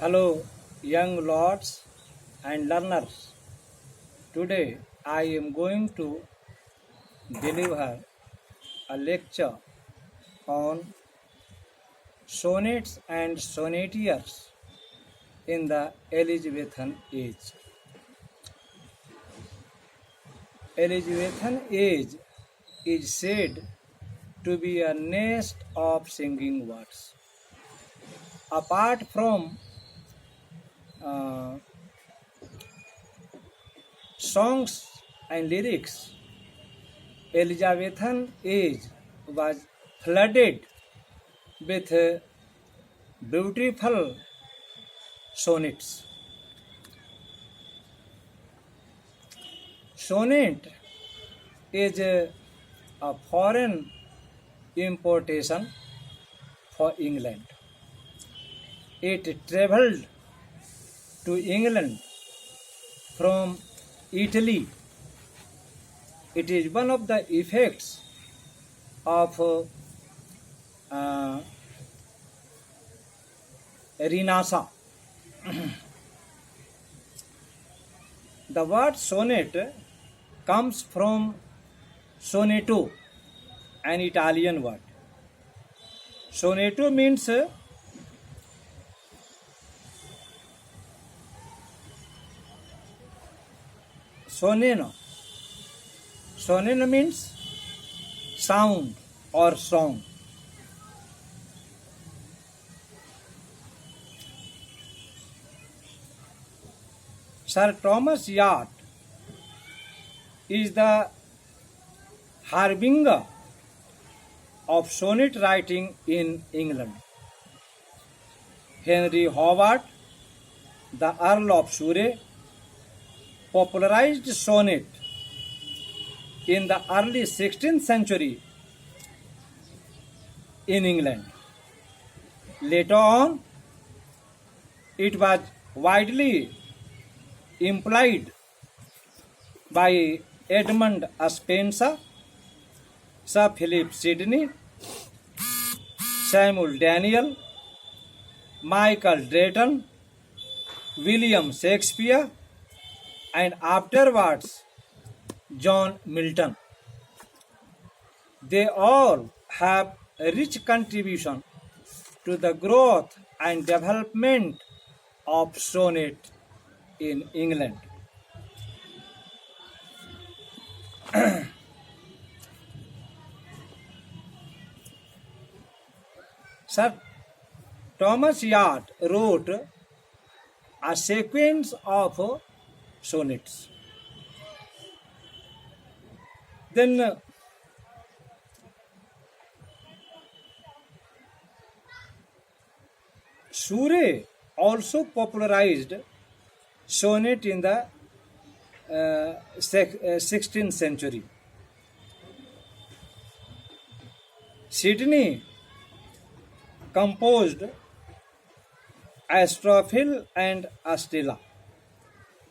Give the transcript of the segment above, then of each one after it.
Hello, young lords and learners. Today I am going to deliver a lecture on sonnets and sonneteers in the Elizabethan age. Elizabethan age is said to be a nest of singing words. Apart from uh, songs and lyrics, Elizabethan age was flooded with beautiful sonnets. Sonnet is a foreign importation for England. It traveled to England from Italy. It is one of the effects of uh, Renaissance. The word sonnet comes from sonetto, an Italian word. Sonetto means soneno. Soneno means sound or song. Sir Thomas Yard is the harbinger of sonnet writing in England. Henry Howard, the Earl of Surrey, popularized sonnet in the early 16th century in England. Later on, it was widely employed by Edmund Spenser, Sir Philip Sidney, Samuel Daniel, Michael Drayton, William Shakespeare, and afterwards John Milton. They all have a rich contribution to the growth and development of sonnet in England. Sir Thomas Yard wrote a sequence of sonnets. Then Surrey also popularized sonnet in the 16th century. Sidney composed Astrophil and Astilla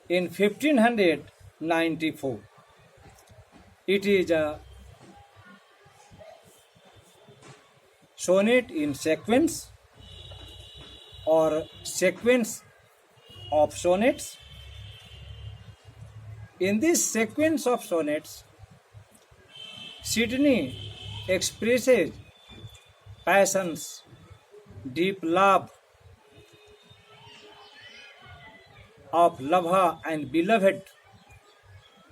in 1594. It is a sonnet in sequence or sequence of sonnets. In this sequence of sonnets, Sidney expresses passions, deep love of lover and beloved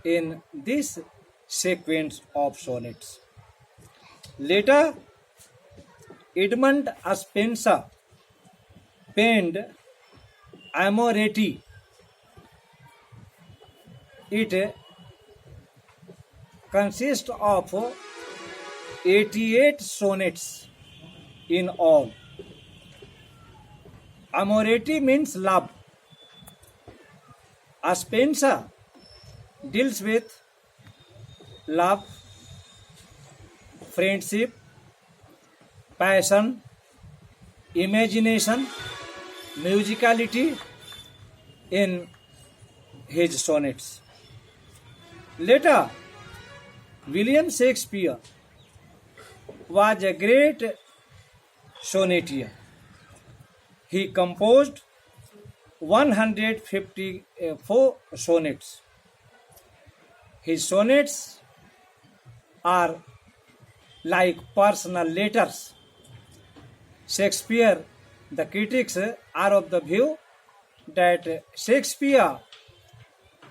in this sequence of sonnets. Later, Edmund Spenser penned Amoretti. It consists of 88 sonnets in all. Amoretti means love. Spenser deals with love, friendship, passion, imagination, musicality in his sonnets. Later, William Shakespeare was a great sonneteer. He composed 154 sonnets. His sonnets are like personal letters. Shakespeare, the critics are of the view that Shakespeare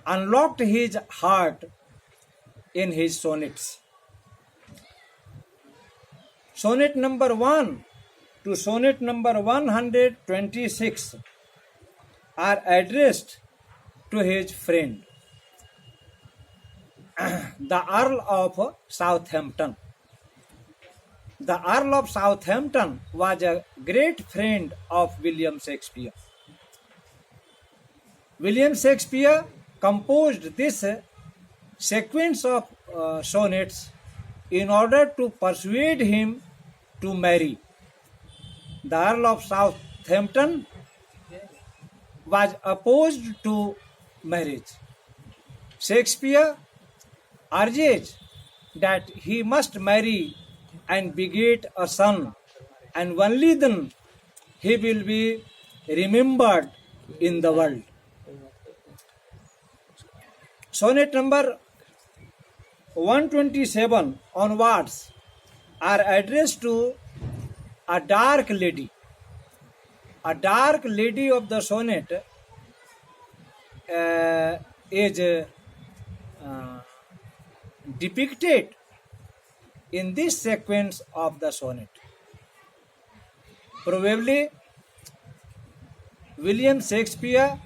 unlocked his heart in his sonnets. Sonnet number 1 to sonnet number 126 are addressed to his friend, the Earl of Southampton. The Earl of Southampton was a great friend of William Shakespeare. William Shakespeare composed this sequence of sonnets in order to persuade him to marry. The Earl of Southampton was opposed to marriage. Shakespeare urges that he must marry and beget a son, and only then he will be remembered in the world. Sonnet number 127 onwards are addressed to a dark lady. A dark lady of the sonnet is depicted in this sequence of the sonnet. Probably William Shakespeare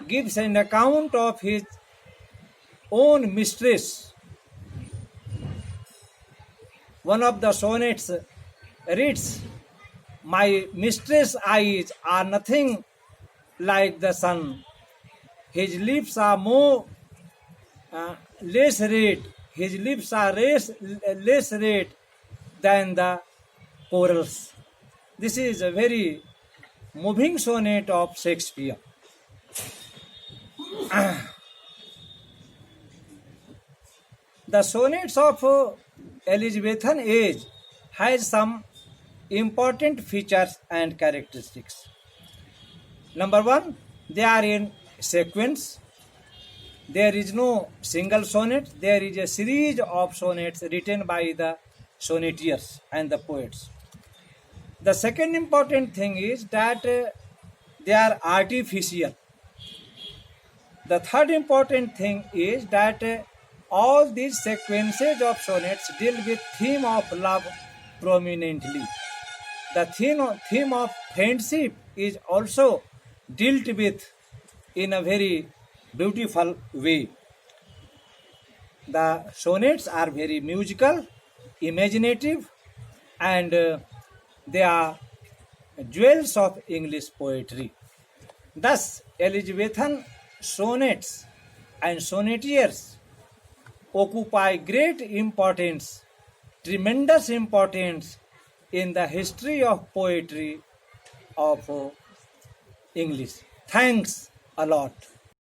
gives an account of his own mistress. One of the sonnets reads, "My mistress' eyes are nothing like the sun. His lips are more less red. His lips are less red than the corals." This is a very moving sonnet of Shakespeare. The sonnets of Elizabethan age has some important features and characteristics. Number one, they are in sequence. There is no single sonnet. There is a series of sonnets written by the sonnetiers and the poets. The second important thing is that they are artificial. The third important thing is that all these sequences of sonnets deal with theme of love prominently. The theme of friendship is also dealt with in a very beautiful way. The sonnets are very musical, imaginative, and they are jewels of English poetry. Thus, Elizabethan sonnets and sonnetiers occupy great importance, tremendous importance in the history of poetry of English. Thanks a lot.